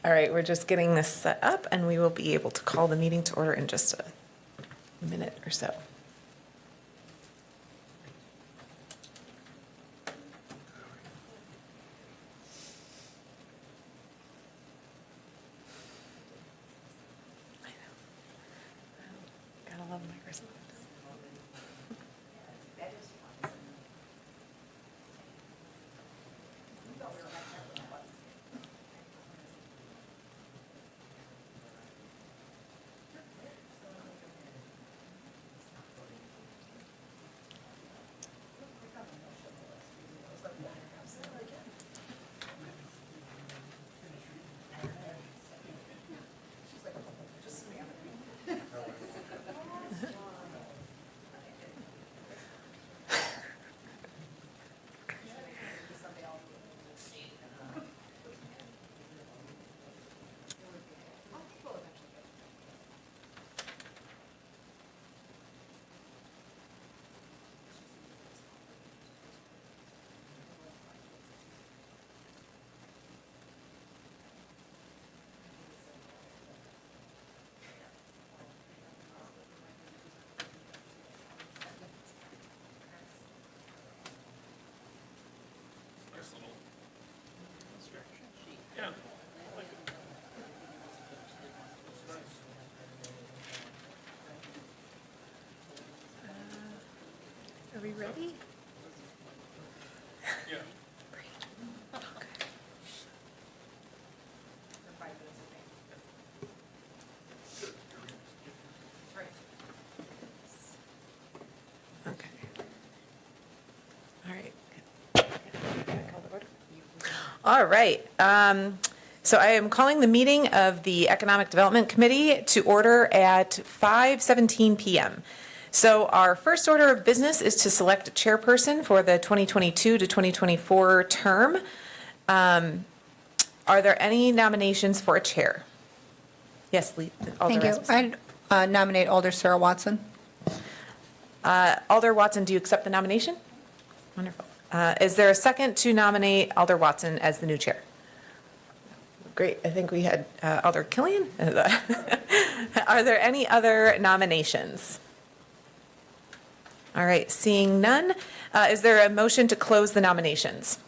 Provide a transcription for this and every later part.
All right, we're just getting this set up and we will be able to call the meeting to order in just a minute or so. I know. Gotta love Microsoft. Are we ready? Yeah. Great. Okay. Okay. All right. All right. So I am calling the meeting of the Economic Development Committee to order at 5:17 p.m. So our first order of business is to select a chairperson for the 2022 to 2024 term. Are there any nominations for a chair? Yes, Alder Thank you. Rasmussen. I nominate Alder Sarah Watson. Alder Watson, do you accept the nomination? Wonderful. Is there a second to nominate Alder Watson as the new chair? Great. I think we had Alder Killian. Are there any other nominations? All right, seeing none. Is there a motion to close the nominations?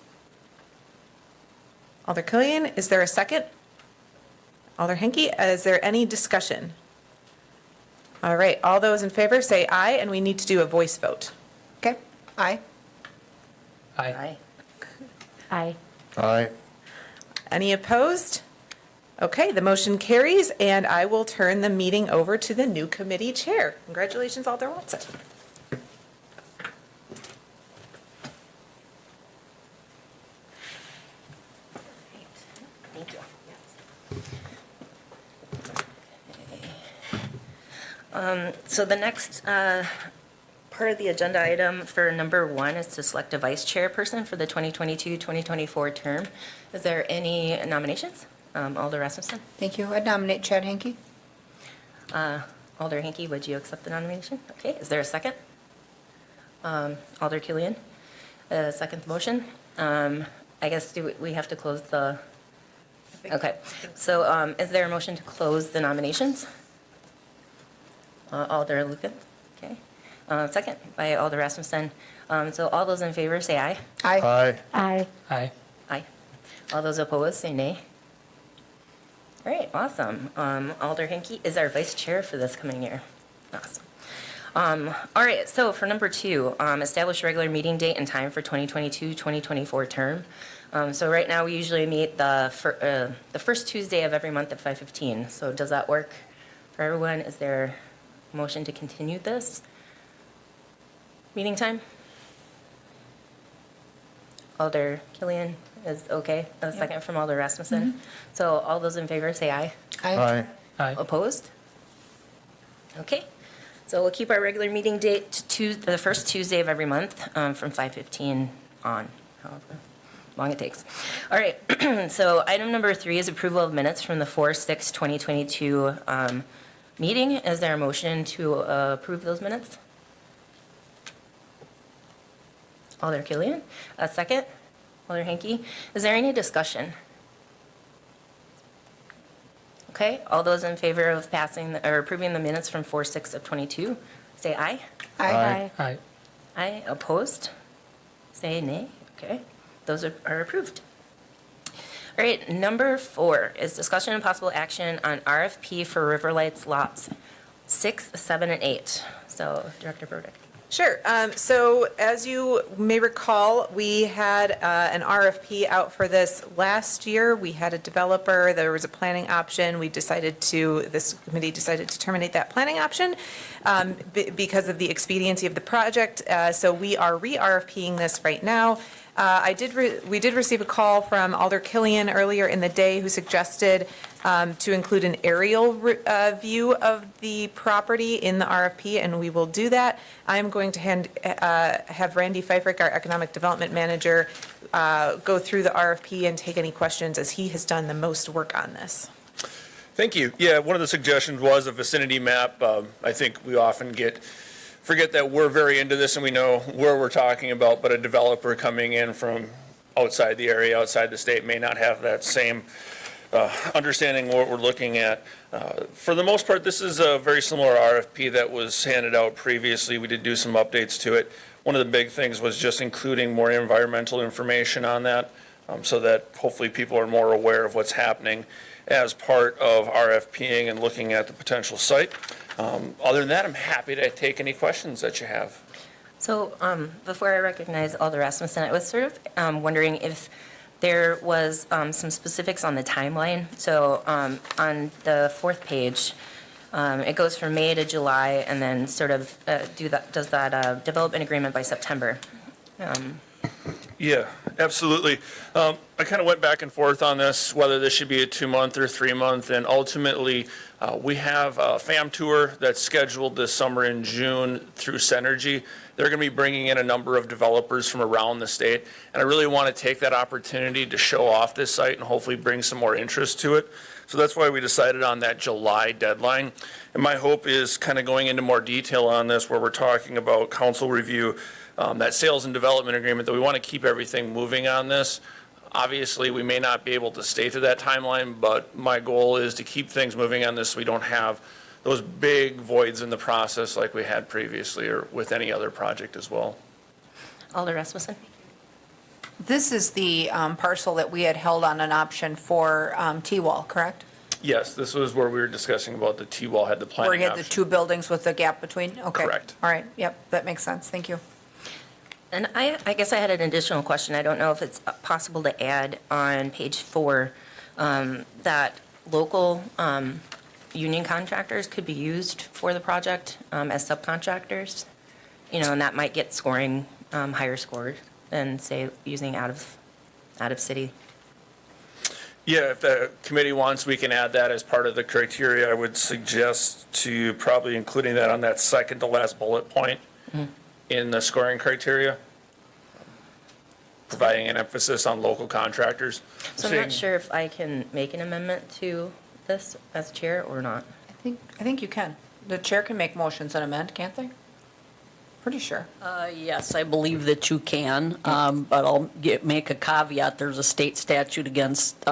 Alder Killian, is there a second? Alder Henke, is there any discussion? All right, all those in favor say aye, and we need to do a voice vote. Okay? Aye. Aye. Aye. Aye. Any opposed? Okay, the motion carries, and I will turn the meeting over to the new committee chair. Congratulations, Alder Watson. Thank you. So the next part of the agenda item for number 1 is to select a vice chairperson for the 2022-2024 term. Is there any nominations? Alder Rasmussen? Thank you. I nominate Chad Henke. Alder Henke, would you accept the nomination? Okay, is there a second? Alder Killian, second the motion. I guess do we have to close the, okay. So is there a motion to close the nominations? Alder Lucan, okay. Second by Alder Rasmussen. So all those in favor say aye. Aye. Aye. Aye. Aye. All those opposed say nay. All right, awesome. Alder Henke is our vice chair for this coming year. Awesome. All right, so for number 2, establish regular meeting date and time for 2022-2024 term. So right now we usually meet the first Tuesday of every month at 5:15. So does that work for everyone? Is there a motion to continue this meeting time? Alder Killian is okay. A second from Alder Rasmussen. So all those in favor say aye. Aye. Aye. Opposed? Okay. So we'll keep our regular meeting date to the first Tuesday of every month from 5:15 on, however long it takes. All right. So item number 3 is approval of minutes from the 4/6/2022 meeting. Is there a motion to approve those minutes? Alder Killian, a second. Alder Henke. Is there any discussion? Okay, all those in favor of passing or approving the minutes from 4/6 of 22, say aye. Aye. Aye. Aye, opposed? Say nay. Okay, those are approved. All right, number 4 is discussion and possible action on RFP for River Lights lots 6, 7, and 8. So Director Burdick. Sure. So as you may recall, we had an RFP out for this last year. We had a developer, there was a planning option. This committee decided to terminate that planning option because of the expediency of the project. So we are re-RFPing this right now. We did receive a call from Alder Killian earlier in the day who suggested to include an aerial view of the property in the RFP, and we will do that. I'm going to have Randy Pfeiffer, our Economic Development Manager, go through the RFP and take any questions as he has done the most work on this. Thank you. Yeah, one of the suggestions was a vicinity map. I think we often forget that we're very into this and we know where we're talking about, but a developer coming in from outside the area, outside the state, may not have that same understanding what we're looking at. For the most part, this is a very similar RFP that was handed out previously. We did do some updates to it. One of the big things was just including more environmental information on that, so that hopefully people are more aware of what's happening as part of RFPing and looking at the potential site. Other than that, I'm happy to take any questions that you have. So before I recognize Alder Rasmussen, I was sort of wondering if there was some specifics on the timeline. So on the 4th page, it goes from May to July, and then sort of does that development agreement by September. Yeah, absolutely. I kind of went back and forth on this, whether this should be a 2-month or 3-month, and ultimately, we have a FAM tour that's scheduled this summer in June through Synergy. They're going to be bringing in a number of developers from around the state, and I really want to take that opportunity to show off this site and hopefully bring some more interest to it. So that's why we decided on that July deadline. And my hope is kind of going into more detail on this, where we're talking about council review, that sales and development agreement, that we want to keep everything moving on this. Obviously, we may not be able to stay to that timeline, but my goal is to keep things moving on this so we don't have those big voids in the process like we had previously or with any other project as well. Alder Rasmussen? This is the parcel that we had held on an option for T-wall, correct? Yes, this was where we were discussing about the T-wall had the Where planning you had the option. 2 buildings with the gap between? Okay. Correct. All right, yep, that makes sense, thank you. And I guess I had an additional question. I don't know if it's possible to add on page 4 that local union contractors could be used for the project as subcontractors, and that might get scoring higher scores than, say, using out of city. Yeah, if the committee wants, we can add that as part of the criteria. I would suggest to probably including that on that second to last bullet point in the scoring criteria, providing an emphasis on local contractors. So I'm not sure if I can make an amendment to this as chair or not. I think you can. The chair can make motions and amend, can't they? Pretty sure. Yes, I believe that you can, but I'll make a caveat. There's a state statute against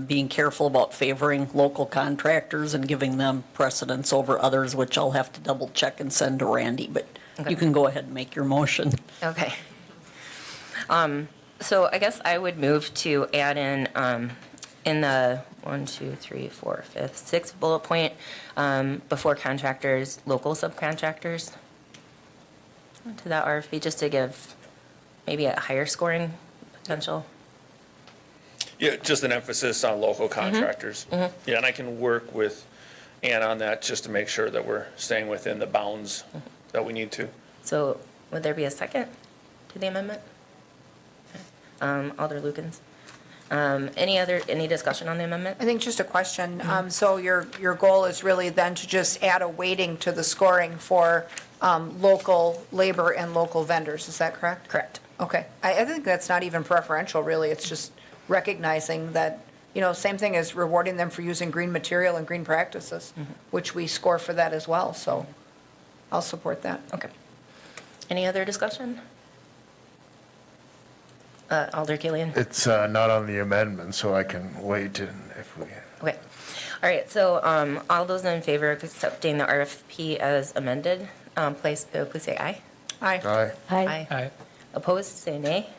being careful about favoring local contractors and giving them precedence over others, which I'll have to double check and send to Randy, but Okay. you can go ahead and make your motion. Okay. So I guess I would move to add in the 1, 2, 3, 4, 5th, 6th bullet point before contractors, local subcontractors to that RFP, just to give maybe a higher scoring potential. Yeah, just an emphasis on local contractors. Yeah, and I can work with Ann on that just to make sure that we're staying within the bounds that we need to. So would there be a second to the amendment? Alder Lukens. Any discussion on the amendment? I think just a question. So your goal is really then to just add a weighting to the scoring for local labor and local vendors, is that correct? Correct. Okay. I think that's not even preferential, really. It's just recognizing that, same thing as rewarding them for using green material and green practices, which we score for that as well. So I'll support that. Okay. Any other discussion? Alder Killian? It's not on the amendment, so I can wait if we. Okay. All right, so all those in favor of accepting the RFP as amended, please say aye. Aye. Aye. Aye. Aye. Opposed, say nay.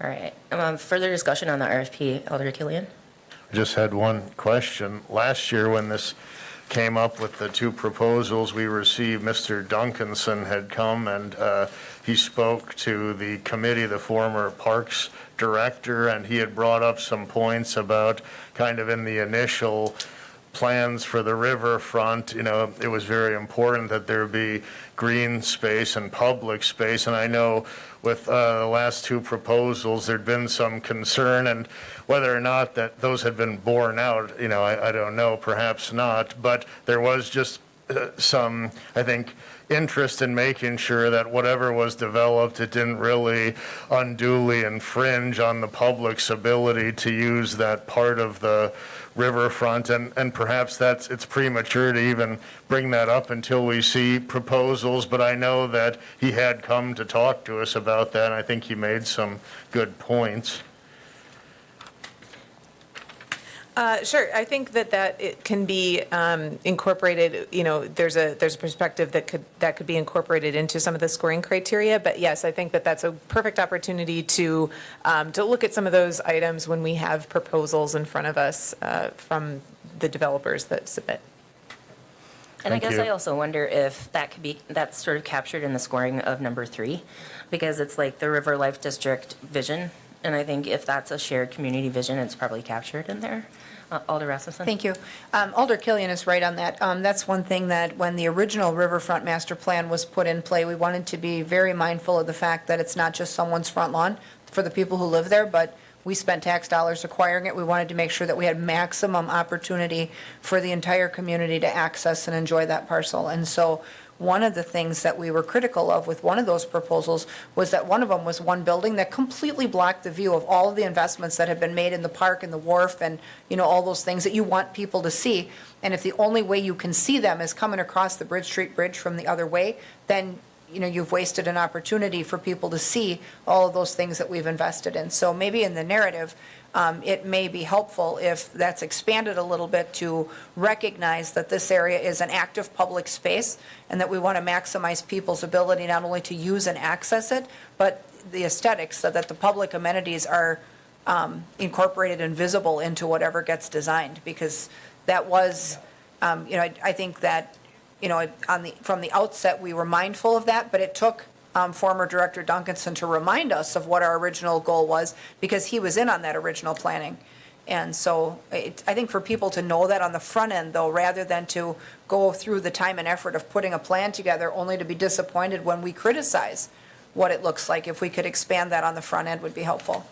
All right, further discussion on the RFP, Alder Killian? I just had one question. Last year, when this came up with the two proposals we received, Mr. Duncanson had come and he spoke to the committee, the former Parks Director, and he had brought up some points about kind of in the initial plans for the riverfront, it was very important that there be green space and public space. And I know with the last two proposals, there'd been some concern, and whether or not that those had been borne out, I don't know, perhaps not. But there was just some, I think, interest in making sure that whatever was developed, it didn't really unduly infringe on the public's ability to use that part of the riverfront, and perhaps it's premature to even bring that up until we see proposals, but I know that he had come to talk to us about that, and I think he made some good points. Sure, I think that it can be incorporated, there's a perspective that could be incorporated into some of the scoring criteria, but yes, I think that that's a perfect opportunity to look at some of those items when we have proposals in front of us from the developers that submit. And I Thank guess you. I also wonder if that's sort of captured in the scoring of number 3, because it's like the River Life District vision, and I think if that's a shared community vision, it's probably captured in there. Alder Rasmussen? Thank you. Alder Killian is right on that. That's one thing that when the original Riverfront Master Plan was put in play, we wanted to be very mindful of the fact that it's not just someone's front lawn for the people who live there, but we spent tax dollars acquiring it. We wanted to make sure that we had maximum opportunity for the entire community to access and enjoy that parcel. And so one of the things that we were critical of with one of those proposals was that one of them was one building that completely blocked the view of all of the investments that have been made in the park and the wharf and, all those things that you want people to see. And if the only way you can see them is coming across the Bridge Street Bridge from the other way, then you've wasted an opportunity for people to see all of those things that we've invested in. So maybe in the narrative, it may be helpful if that's expanded a little bit to recognize that this area is an active public space and that we want to maximize people's ability not only to use and access it, but the aesthetics so that the public amenities are incorporated and visible into whatever gets designed. Because that was, I think that from the outset, we were mindful of that, but it took former Director Duncanson to remind us of what our original goal was, because he was in on that original planning. And so I think for people to know that on the front end, though, rather than to go through the time and effort of putting a plan together only to be disappointed when we criticize what it looks like, if we could expand that on the front end would be helpful.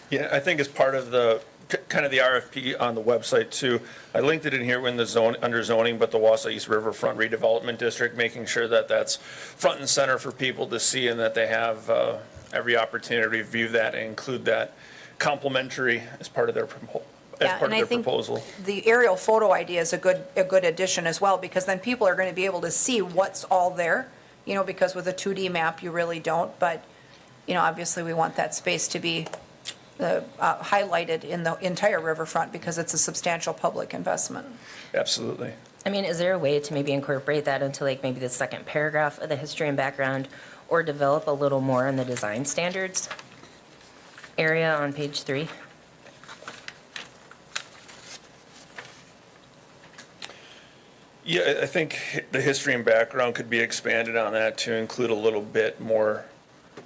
Yeah, I think as part of the kind of the RFP on the website too, I linked it in here in the zone, under zoning, but the Wausau East Riverfront Redevelopment District, making sure that that's front and center for people to see and that they have every opportunity to view that and include that complimentary as part of their proposal. The aerial photo idea is a good addition as well, because then people are going to be able to see what's all there, because with a 2D map, you really don't. But, obviously we want that space to be highlighted in the entire riverfront because it's a substantial public investment. Absolutely. I mean, is there a way to maybe incorporate that into like maybe the second paragraph of the history and background, or develop a little more in the design standards area on page 3? Yeah, I think the history and background could be expanded on that to include a little bit more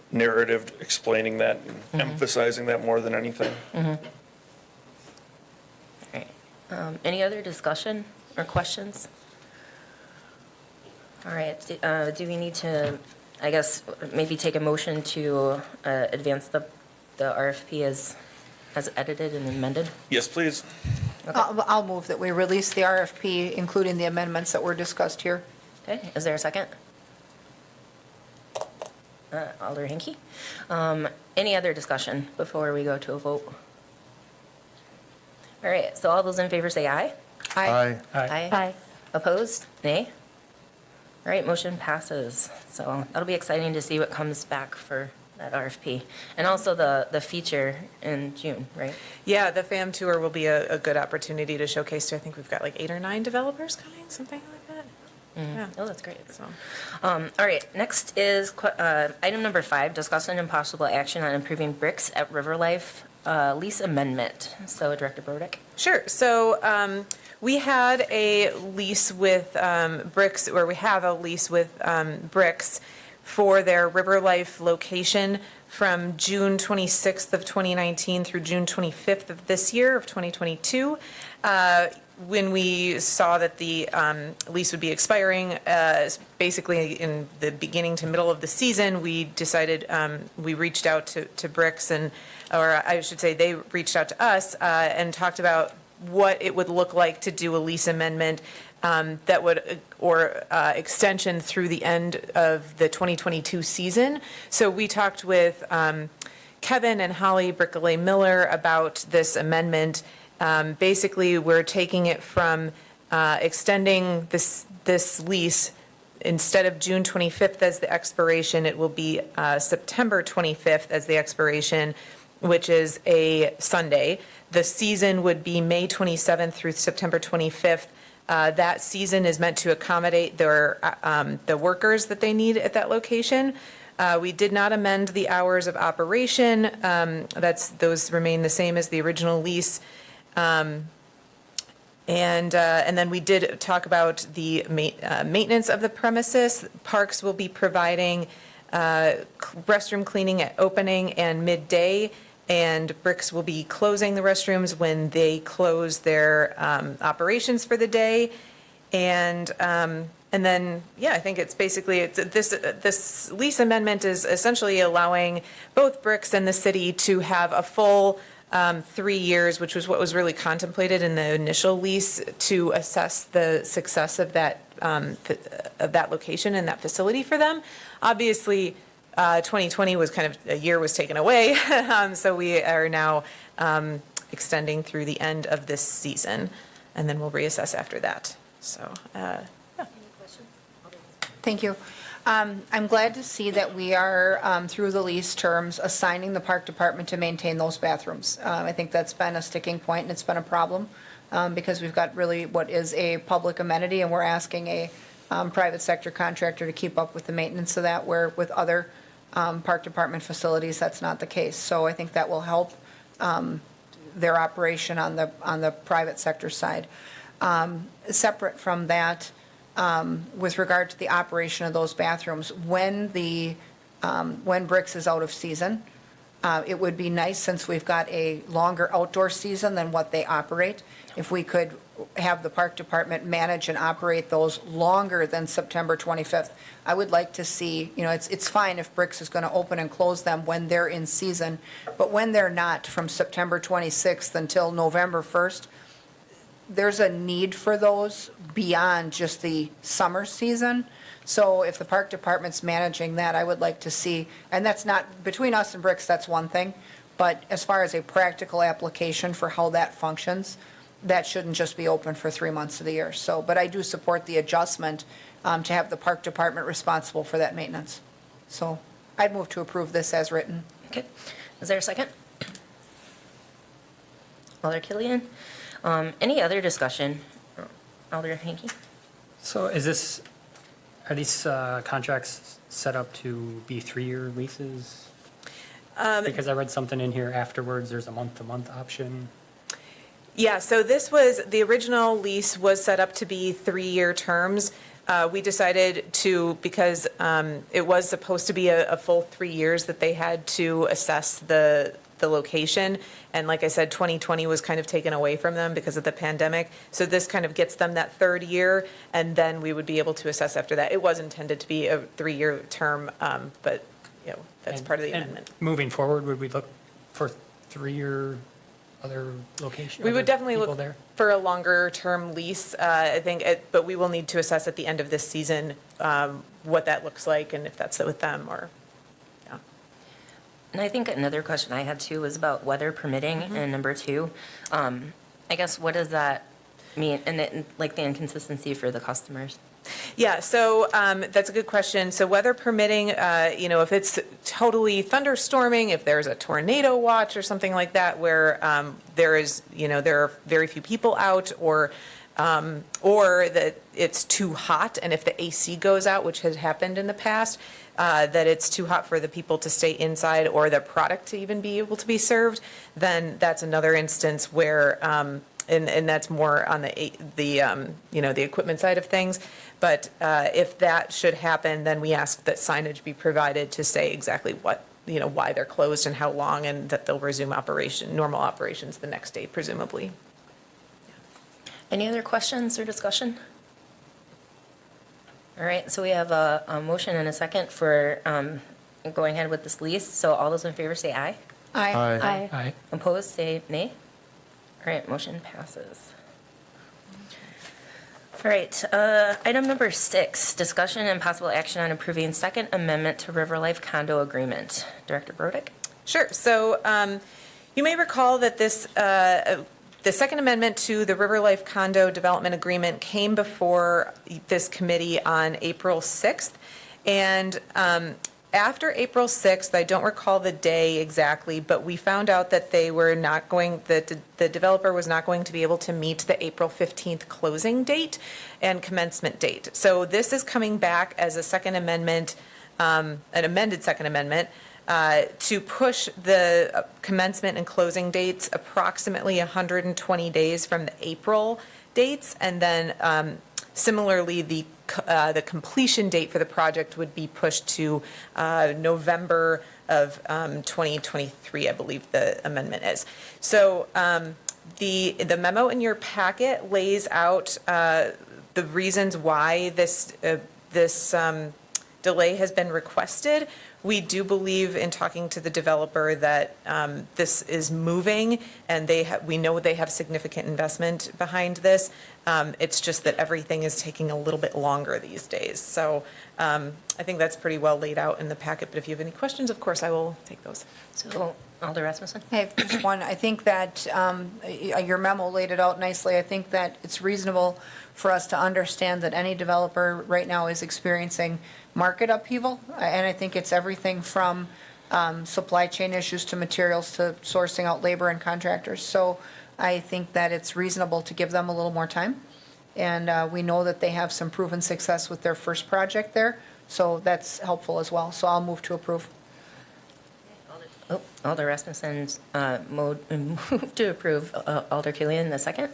narrative explaining that and emphasizing that more than anything. All right. Any other discussion or questions? All right. Do we need to, I guess, maybe take a motion to advance the RFP as edited and amended? Yes, please. I'll move that we release the RFP, including the amendments that were discussed here. Okay. Is there a second? Alder Hinkie. Any other discussion before we go to a vote? All right, so all those in favor say aye. Aye. Aye. Opposed? Nay? All right, motion passes. So that'll be exciting to see what comes back for that RFP. And also the feature in June, right? Yeah, the FAM tour will be a good opportunity to showcase to, I think we've got like 8 or 9 developers coming, something like that. Yeah. Oh, that's great. So, All right, next is item number 5, discussion and possible action on improving bricks at River Life lease amendment. So Director Burdick. sure. So we had a lease with Bricks, or we have a lease with Bricks for their River Life location from June 26th of 2019 through June 25th of this year, of 2022. When we saw that the lease would be expiring, basically in the beginning to middle of the season, we decided, we reached out to Bricks or I should say, they reached out to us and talked about what it would look like to do a lease amendment that would, or extension through the end of the 2022 season. So we talked with Kevin and Holly Brickley Miller about this amendment. Basically, we're taking it from extending this lease. Instead of June 25th as the expiration, it will be September 25th as the expiration, which is a Sunday. The season would be May 27th through September 25th. That season is meant to accommodate the workers that they need at that location. We did not amend the hours of operation. Those remain the same as the original lease. And then we did talk about the maintenance of the premises. Parks will be providing restroom cleaning at opening and midday, and Bricks will be closing the restrooms when they close their operations for the day. And then, yeah, I think it's basically, this lease amendment is essentially allowing both Bricks and the city to have a full 3 years, which was what was really contemplated in the initial lease, to assess the success of that location and that facility for them. Obviously, 2020 was kind of, a year was taken away, so we are now extending through the end of this season, and then we'll reassess after that. So, yeah. Thank you. I'm glad to see that we are, through the lease terms, assigning the park department to maintain those bathrooms. I think that's been a sticking point, and it's been a problem, because we've got really what is a public amenity, and we're asking a private sector contractor to keep up with the maintenance of that, where with other park department facilities, that's not the case. So I think that will help their operation on the private sector side. Separate from that, with regard to the operation of those bathrooms, when Bricks is out of season, it would be nice, since we've got a longer outdoor season than what they operate, if we could have the park department manage and operate those longer than September 25th. I would like to see, it's fine if Bricks is going to open and close them when they're in season, but when they're not, from September 26th until November 1st, there's a need for those beyond just the summer season. So if the park department's managing that, I would like to see, and that's not, between us and Bricks, that's one thing, but as far as a practical application for how that functions, that shouldn't just be open for 3 months of the year. So, but I do support the adjustment to have the park department responsible for that maintenance. So I'd move to approve this as written. Okay. Is there a second? Alder Killian? Any other discussion? Alder Hanky? So are these contracts set up to be 3-year leases? Because I read something in here afterwards, there's a month-to-month option. Yeah, so the original lease was set up to be 3-year terms. We decided to, because it was supposed to be a full 3 years that they had to assess the location. And like I said, 2020 was kind of taken away from them because of the pandemic. So this kind of gets them that 3rd year, and then we would be able to assess after that. It was intended to be a 3-year term, but, that's part of the amendment. Moving forward, would we look for 3-year other location? We would other definitely people look there? for a longer-term lease, I think, but we will need to assess at the end of this season what that looks like and if that's with them or, yeah. And I think another question I had too was about weather permitting in number 2. I guess, what does that mean? And like the inconsistency for the customers? Yeah, so that's a good question. So weather permitting, if it's totally thunderstorming, if there's a tornado watch or something like that where there are very few people out, or that it's too hot, and if the AC goes out, which has happened in the past, that it's too hot for the people to stay inside or the product to even be able to be served, then that's another instance where, and that's more on the equipment side of things. But if that should happen, then we ask that signage be provided to say exactly what, why they're closed and how long, and that they'll resume normal operations the next day, presumably. Any other questions or discussion? All right, so we have a motion and a second for going ahead with this lease. So all those in favor say aye. Aye. Aye. Opposed, say nay. All right, motion passes. All right, item number 6, discussion and possible action on approving Second Amendment to River Life Condo Agreement. Director Burdick? Sure. So you may recall that the Second Amendment to the River Life Condo Development Agreement came before this committee on April 6th. And after April 6th, I don't recall the day exactly, but we found out that the developer was not going to be able to meet the April 15th closing date and commencement date. So this is coming back as a Second Amendment, an amended Second Amendment, to push the commencement and closing dates approximately 120 days from the April dates, and then similarly, the completion date for the project would be pushed to November of 2023, I believe the amendment is. So the memo in your packet lays out the reasons why this delay has been requested. We do believe, in talking to the developer, that this is moving, and we know they have significant investment behind this. It's just that everything is taking a little bit longer these days. So I think that's pretty well laid out in the packet, but if you have any questions, of course, I will take those. So Alder Rasmussen? I have just one. I think that your memo laid it out nicely. I think that it's reasonable for us to understand that any developer right now is experiencing market upheaval. And I think it's everything from supply chain issues to materials to sourcing out labor and contractors. So I think that it's reasonable to give them a little more time. And we know that they have some proven success with their first project there. So that's helpful as well. So I'll move to approve. Oh, Alder Rasmussen's move to approve. Alder Killian, the second?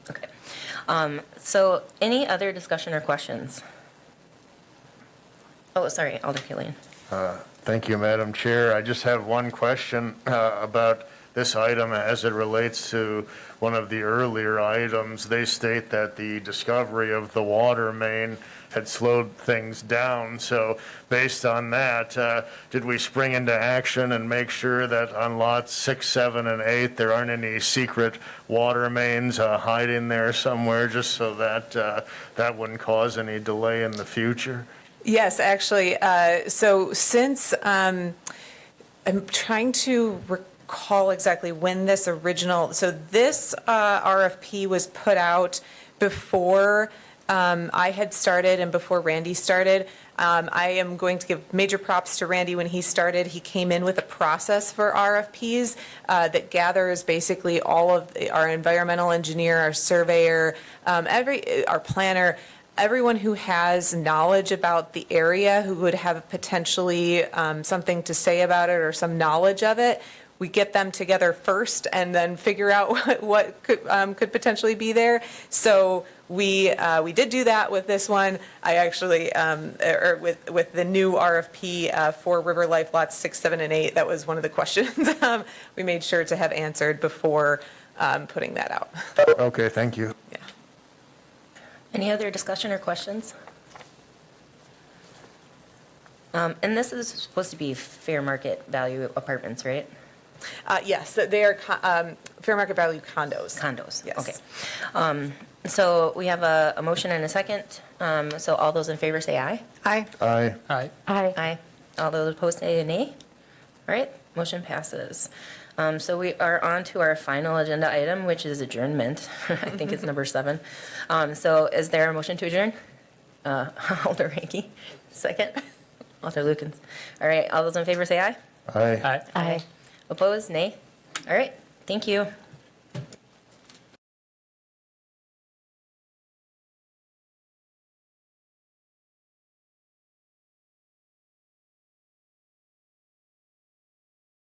Okay. So any other discussion or questions? Oh, sorry, Alder Killian. Thank you, Madam Chair. I just have one question about this item as it relates to one of the earlier items. They state that the discovery of the water main had slowed things down. So based on that, did we spring into action and make sure that on lots 6, 7, and 8, there aren't any secret water mains hiding there somewhere, just so that that wouldn't cause any delay in the future? Yes, actually. So since I'm trying to recall exactly when this RFP was put out before I had started and before Randy started. I am going to give major props to Randy. When he started, he came in with a process for RFPs that gathers basically all of our environmental engineer, our surveyor, our planner, everyone who has knowledge about the area, who would have potentially something to say about it or some knowledge of it. We get them together first and then figure out what could potentially be there. So we did do that with this one. I actually, with the new RFP for River Life lots 6, 7, and 8, that was one of the questions we made sure to have answered before putting that out. Okay, thank you. Yeah. Any other discussion or questions? And this is supposed to be fair market value apartments, right? Yes, they are fair market value condos. Condos, Yes. okay. So we have a motion and a second. So all those in favor say aye. Aye. Aye. Aye. Aye. All those opposed say nay. All right, motion passes. So we are on to our final agenda item, which is adjournment. I think it's number 7. So is there a motion to adjourn? Alder Hanky, second. Alder Lukens. All right, all those in favor say aye. Aye. Aye. Opposed, nay? All right, thank you.